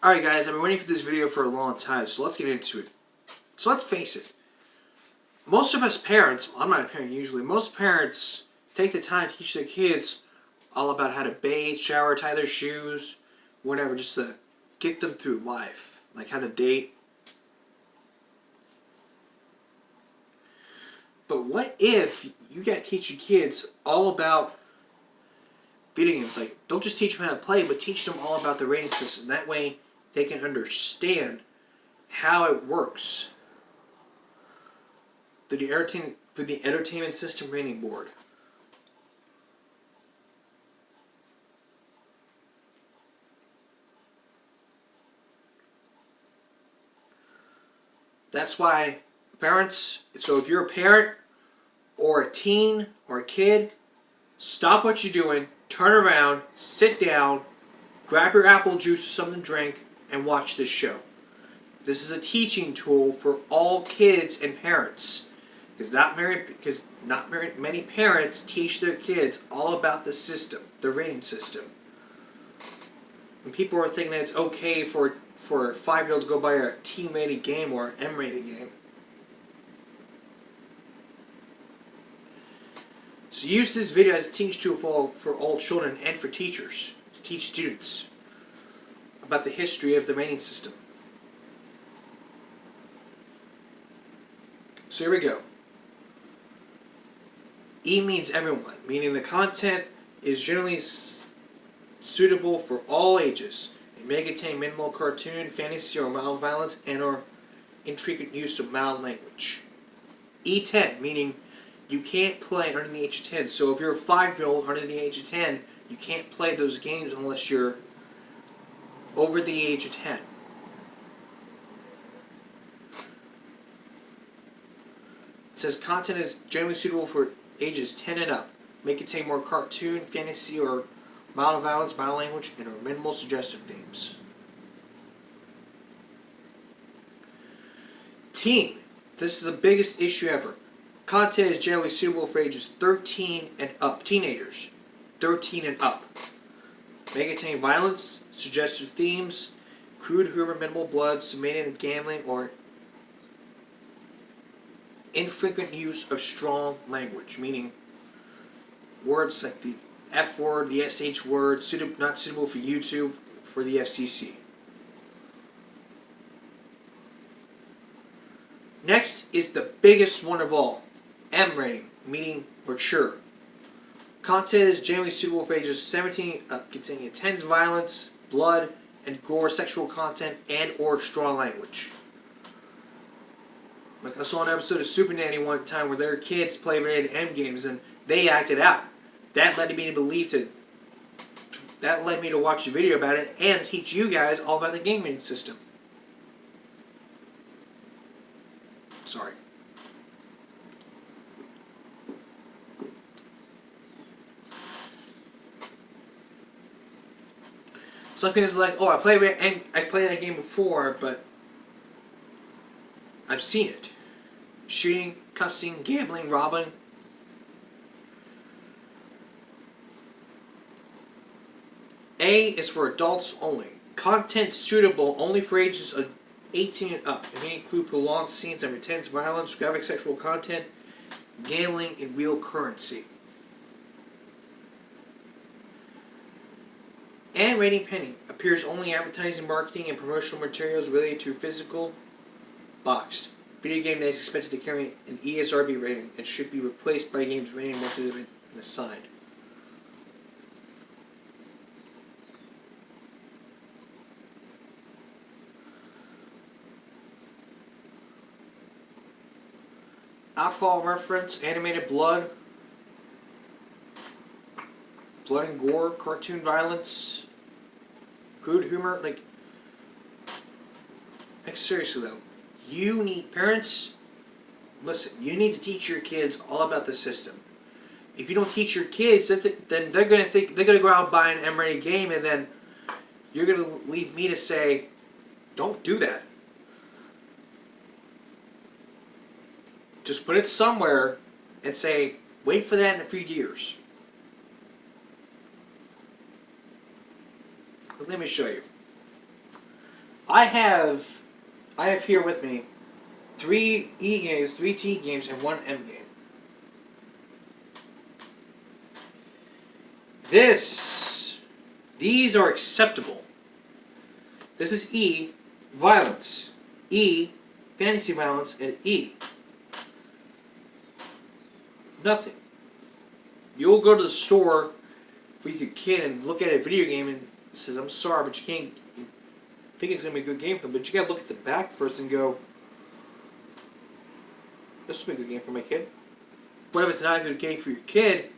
Alright guys, I've been waiting for this video for a long time, so let's get into it. So let's face it. Most of us parents, well, I'm not a parent usually, most parents take the time to teach their kids all about how to bathe, shower, tie their shoes, whatever, just to get them through life. Like how to date. But what if you got to teach your kids all about video games? Like, don't just teach them how to play, but teach them all about the rating system. That way they can understand how it works through the Entertainment System Rating Board. That's why parents, so if you're a parent or a teen or a kid, stop what you're doing, turn around, sit down, grab your apple juice or something to drink, and watch this show. This is a teaching tool for all kids and parents. Because not very many parents teach their kids all about the system, the rating system. And people are thinking that it's okay for a 5-year-old to go buy a T-rated game or an M-rated game. So use this video as a teaching tool for all children and for teachers to teach students about the history of the rating system. So here we go. E means everyone, meaning the content is generally suitable for all ages. It may contain minimal cartoon, fantasy, or mild violence, and or infrequent use of mild language. E10, meaning you can't play under the age of 10. So if you're a 5-year-old under the age of 10, you can't play those games unless you're over the age of 10. It says content is generally suitable for ages 10 and up. May contain more cartoon, fantasy, or mild violence, mild language, and or minimal suggestive themes. Teen. This is the biggest issue ever. Content is generally suitable for ages 13 and up. Teenagers. 13 and up. May contain violence, suggestive themes, crude humor, minimal blood, simulated gambling, or infrequent use of strong language, meaning words like the F word, the SH word, not suitable for YouTube, for the FCC. Next is the biggest one of all, M rating, meaning mature. Content is generally suitable for ages 17 up, containing intense violence, blood, and gore, sexual content, and or strong language. Like I saw an episode of Super Nanny one time where their kids played rated M games and they acted out. That led me to watch a video about it and teach you guys all about the game rating system. Sorry. Some kids are like, oh, I played that game before, but I've seen it. Shooting, cussing, gambling, robbing. A is for adults only. Content suitable only for ages of 18 and up. It may include prolonged scenes of intense violence, graphic sexual content, gambling, and real currency. And rating pending. Appears only advertising, marketing, and promotional materials related to physical boxed. Video game that is expected to carry an ESRB rating and should be replaced by games rating once it has been assigned. Alcohol reference, animated blood, blood and gore, cartoon violence, crude humor, like seriously though. Parents, listen, you need to teach your kids all about the system. If you don't teach your kids, then they're going to go out and buy an M-rated game, and then you're going to leave me to say, don't do that. Just put it somewhere and say, wait for that in a few years. Let me show you. I have here with me 3 E games, 3 T games, and 1 M game. These are acceptable. This is E, violence. E, fantasy violence, and E, nothing. You'll go to the store with your kid and look at a video game and says, I'm sorry, but you can't think it's going to be a good game for them. But you got to look at the back first and go, this will be a good game for my kid. What if it's not a good game for your kid?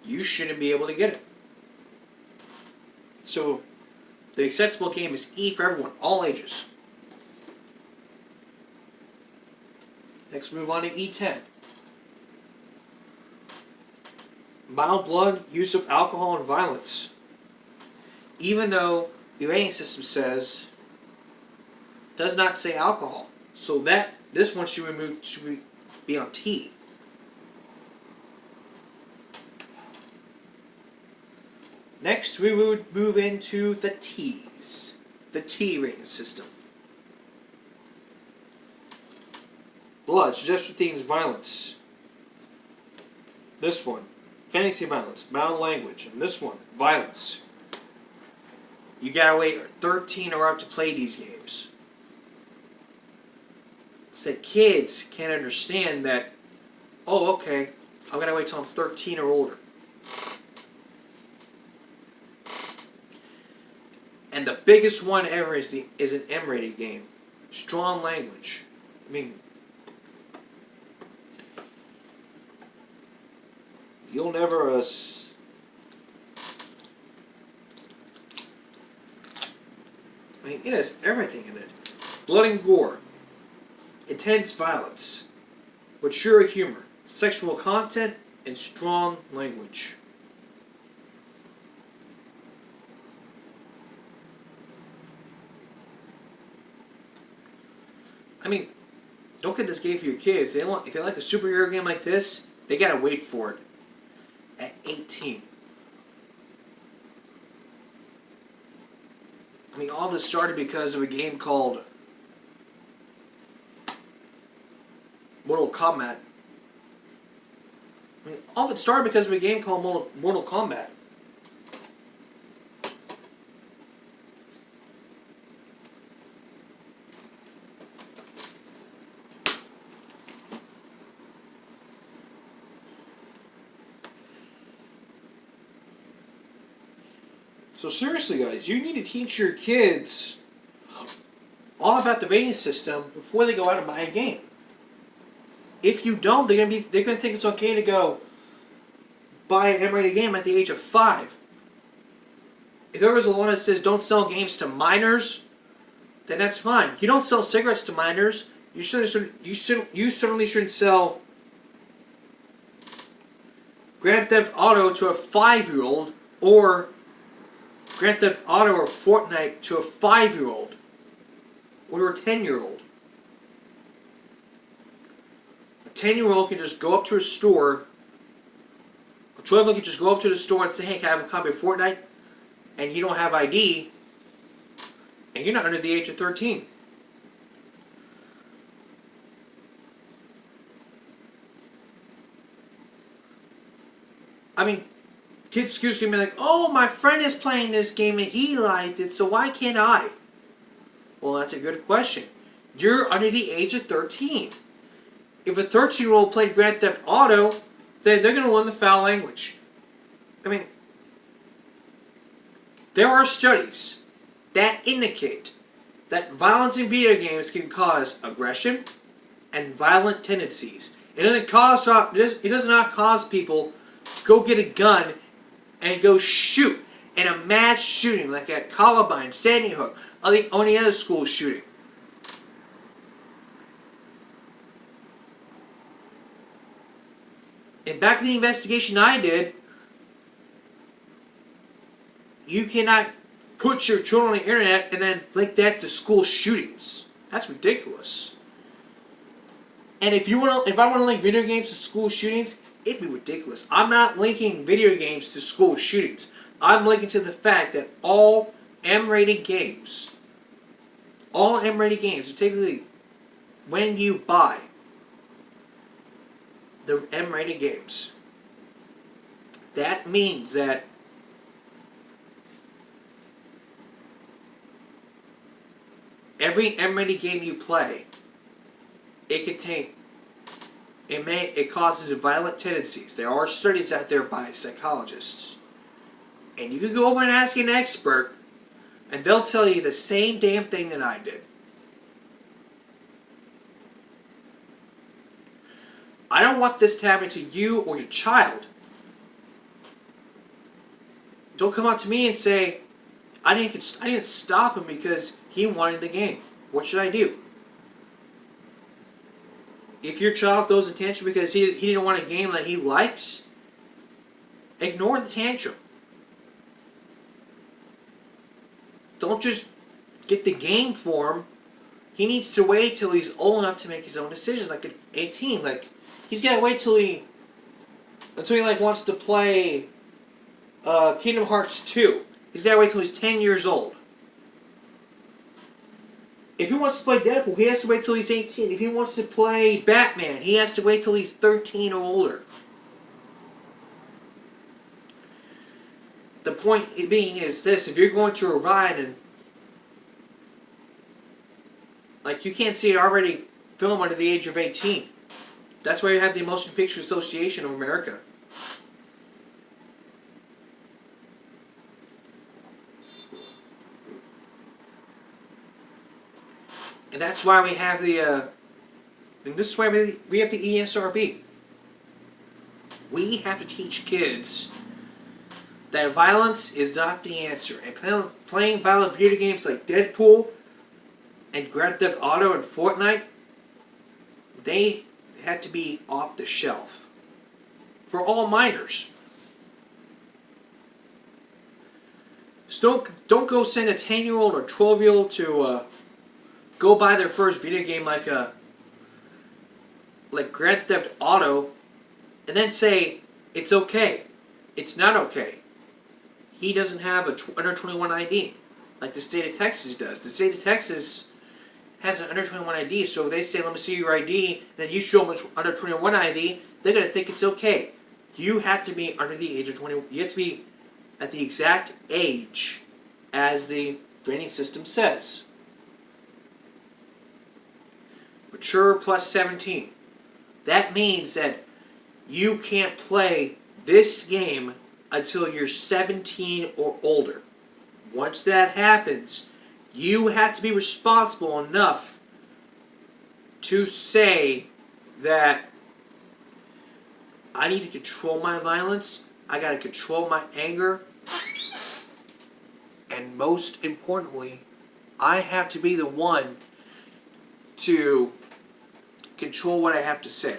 You shouldn't be able to get it. So, the acceptable game is E for everyone, all ages. Next, move on to E10. Mild blood, use of alcohol, and violence. Even though the rating system does not say alcohol. So this one should be on T. Next, we would move into the T's. The T rating system. Blood, suggested themes, violence. This one, fantasy violence, mild language. And this one, violence. You gotta wait 13 or up to play these games. So that kids can understand that, oh, okay, I'm gonna wait till I'm 13 or older. And the biggest one ever is an M-rated game. Strong language. I mean, you'll never I mean, it has everything in it. Blood and gore. Intense violence. Mature humor. Sexual content. And strong language. I mean, don't get this game for your kids. If they like a superhero game like this, they gotta wait for it. At 18. I mean, all this started because of a game called Mortal Kombat. I mean, all of it started because of a game called Mortal Kombat. So seriously, guys, you need to teach your kids all about the rating system before they go out and buy a game. If you don't, they're gonna think it's okay to go buy an M-rated game at the age of 5. If there was a law that says don't sell games to minors, then that's fine. You don't sell cigarettes to minors. You certainly shouldn't sell Grand Theft Auto to a 5-year-old or Grand Theft Auto or Fortnite to a 5-year-old or a 10-year-old. A 10-year-old can just go up to a store. A 12-year-old can just go up to the store and say, hey, can I have a copy of Fortnite? And you don't have ID. And you're not under the age of 13. I mean, kids' excuse can be like, oh, my friend is playing this game and he liked it, so why can't I? Well, that's a good question. You're under the age of 13. If a 13-year-old played Grand Theft Auto, then they're going to learn the foul language. I mean, there are studies that indicate that violence in video games can cause aggression and violent tendencies. It does not cause people to go get a gun and go shoot in a mass shooting like at Columbine, Sandy Hook, or any other school shooting. And back in the investigation I did, you cannot put your children on the internet and then link that to school shootings. That's ridiculous. And if I want to link video games to school shootings, it'd be ridiculous. I'm not linking video games to school shootings. I'm linking to the fact that all M-rated games All M-rated games, particularly when you buy the M-rated games, that means that every M-rated game you play, it causes violent tendencies. There are studies out there by psychologists. And you can go over and ask an expert, and they'll tell you the same damn thing that I did. I don't want this to happen to you or your child. Don't come up to me and say, I didn't stop him because he wanted the game. What should I do? If your child throws a tantrum because he didn't want a game that he likes, ignore the tantrum. Don't just get the game for him. He needs to wait till he's old enough to make his own decisions. Like at 18, he's gotta wait until he wants to play Kingdom Hearts 2. He's gotta wait till he's 10 years old. If he wants to play Deadpool, he has to wait till he's 18. If he wants to play Batman, he has to wait till he's 13 or older. The point being is this: if you're going to a ride and you can't see it already film under the age of 18. That's why you have the Motion Picture Association of America. And that's why we have and this is why we have the ESRB. We have to teach kids that violence is not the answer. And playing violent video games like Deadpool and Grand Theft Auto and Fortnite, they had to be off the shelf for all minors. So don't go send a 10-year-old or 12-year-old to go buy their first video game like Grand Theft Auto and then say it's okay. It's not okay. He doesn't have a under 21 ID like the state of Texas does. The state of Texas has an under 21 ID, so if they say, let me see your ID, then you show them under 21 ID, they're going to think it's okay. You have to be under the age of 21. You have to be at the exact age as the grading system says. Mature plus 17. That means that you can't play this game until you're 17 or older. Once that happens, you have to be responsible enough to say that I need to control my violence, I gotta control my anger, and most importantly, I have to be the one to control what I have to say.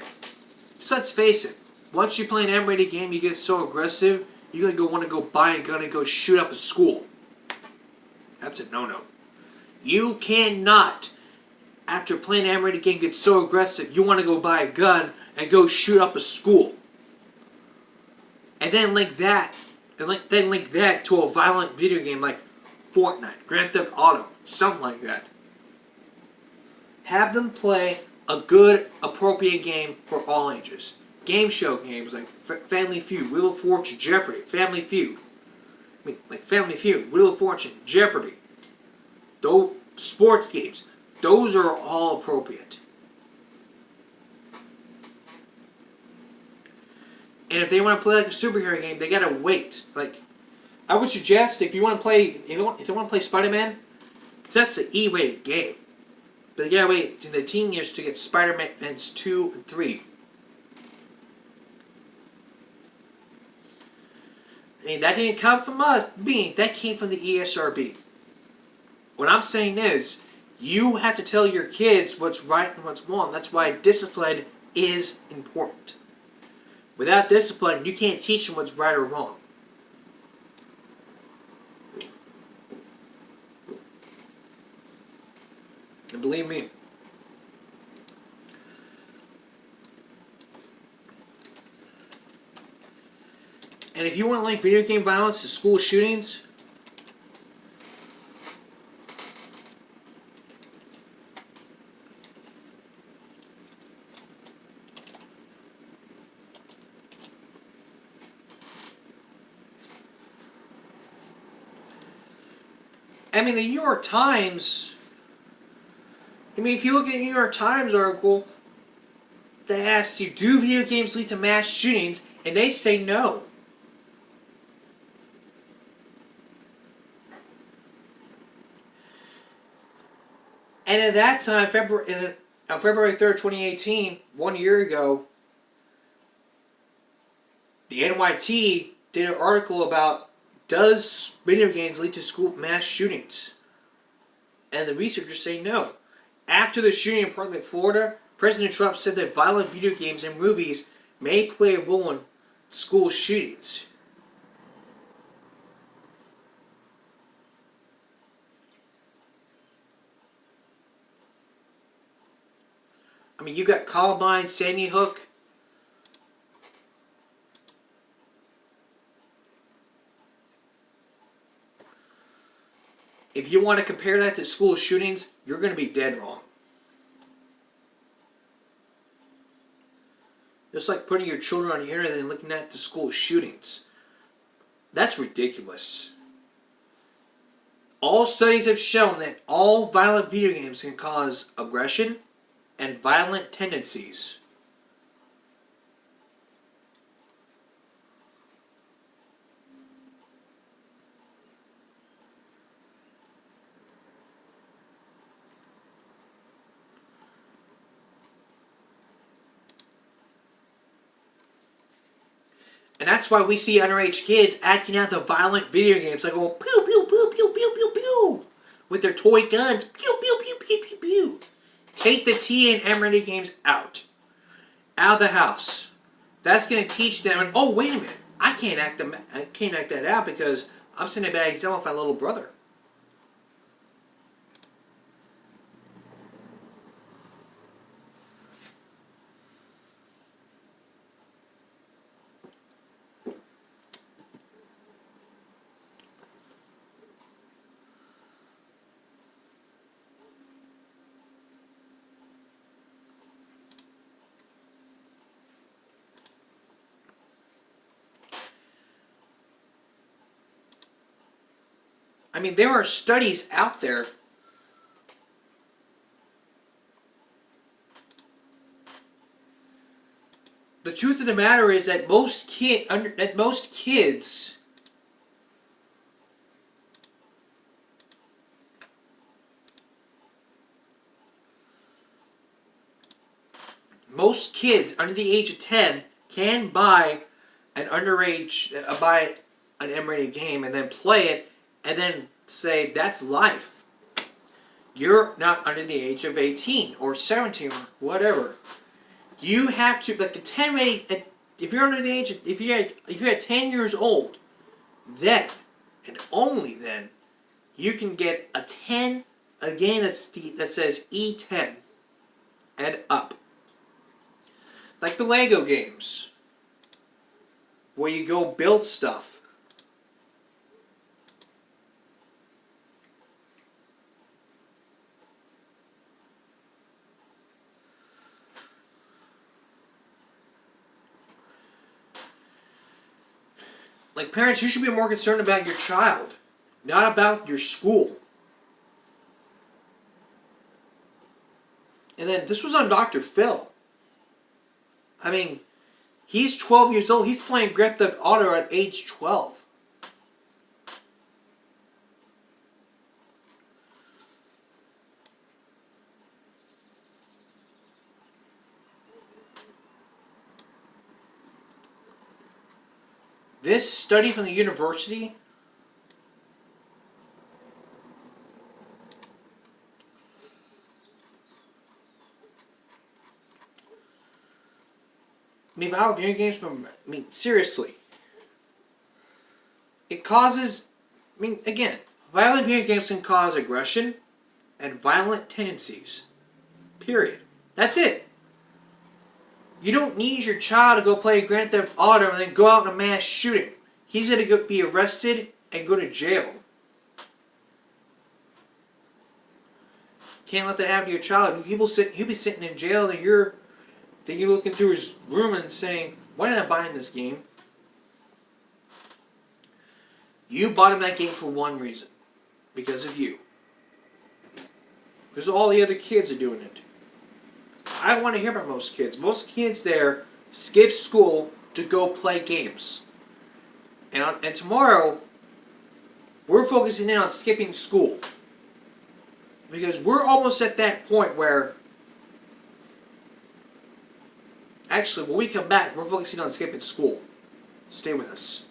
So let's face it, once you play an M-rated game, you get so aggressive, you're gonna want to go buy a gun and go shoot up a school. That's a no-no. You cannot, after playing an M-rated game, get so aggressive, you want to go buy a gun and go shoot up a school. And then link that to a violent video game like Fortnite, Grand Theft Auto, something like that. Have them play a good, appropriate game for all ages. Game show games like Family Feud, Wheel of Fortune, Jeopardy, Family Feud. Family Feud, Wheel of Fortune, Jeopardy. Those sports games, those are all appropriate. And if they want to play like a superhero game, they gotta wait. I would suggest if you want to play Spider-Man, because that's the E-rated game. But you gotta wait in the teen years to get Spider-Man's 2 and 3. I mean, that didn't come from us. That came from the ESRB. What I'm saying is, you have to tell your kids what's right and what's wrong. That's why discipline is important. Without discipline, you can't teach them what's right or wrong. And believe me, and if you want to link video game violence to school shootings, I mean, the New York Times. I mean, if you look at the New York Times article that asks you, do video games lead to mass shootings? And they say no. And at that time, on February 3rd, 2018, 1 year ago, the NYT did an article about, does video games lead to school mass shootings? And the researchers say no. After the shooting in Portland, Florida, President Trump said that violent video games and movies may play a role in school shootings. I mean, you got Columbine, Sandy Hook. If you want to compare that to school shootings, you're going to be dead wrong. Just like putting your children on the internet and looking at the school shootings. That's ridiculous. All studies have shown that all violent video games can cause aggression and violent tendencies. And that's why we see underage kids acting out the violent video games, like going pew pew pew pew pew pew pew with their toy guns, pew pew pew pew pew pew. Take the T and M rated games out of the house. That's going to teach them. And oh, wait a minute, I can't act that out because I'm setting a bad example with my little brother. I mean, there are studies out there. The truth of the matter is that most kids under the age of 10 can buy an M-rated game and then play it and then say that's life. You're not under the age of 18 or 17 or whatever. You have to, like, the 10 rating, if you're under the age of, if you're 10 years old, then and only then you can get a 10, a game that says E10 and up. Like the Lego games, where you go build stuff. Like, parents, you should be more concerned about your child, not about your school. And then this was on Dr. Phil. I mean, he's 12 years old. He's playing Grand Theft Auto at age 12. This study from the university violent video games, seriously. It causes, again, violent video games can cause aggression and violent tendencies. Period. That's it. You don't need your child to go play Grand Theft Auto and then go out in a mass shooting. He's going to be arrested and go to jail. Can't let that happen to your child. He'll be sitting in jail, and you're looking through his room and saying, "Why did I buy him this game?" You bought him that game for one reason. because of you. Because all the other kids are doing it. I want to hear about most kids. Most kids there skip school to go play games. And tomorrow, we're focusing in on skipping school. Because we're almost at that point where, actually, when we come back, we're focusing on skipping school. Stay with us.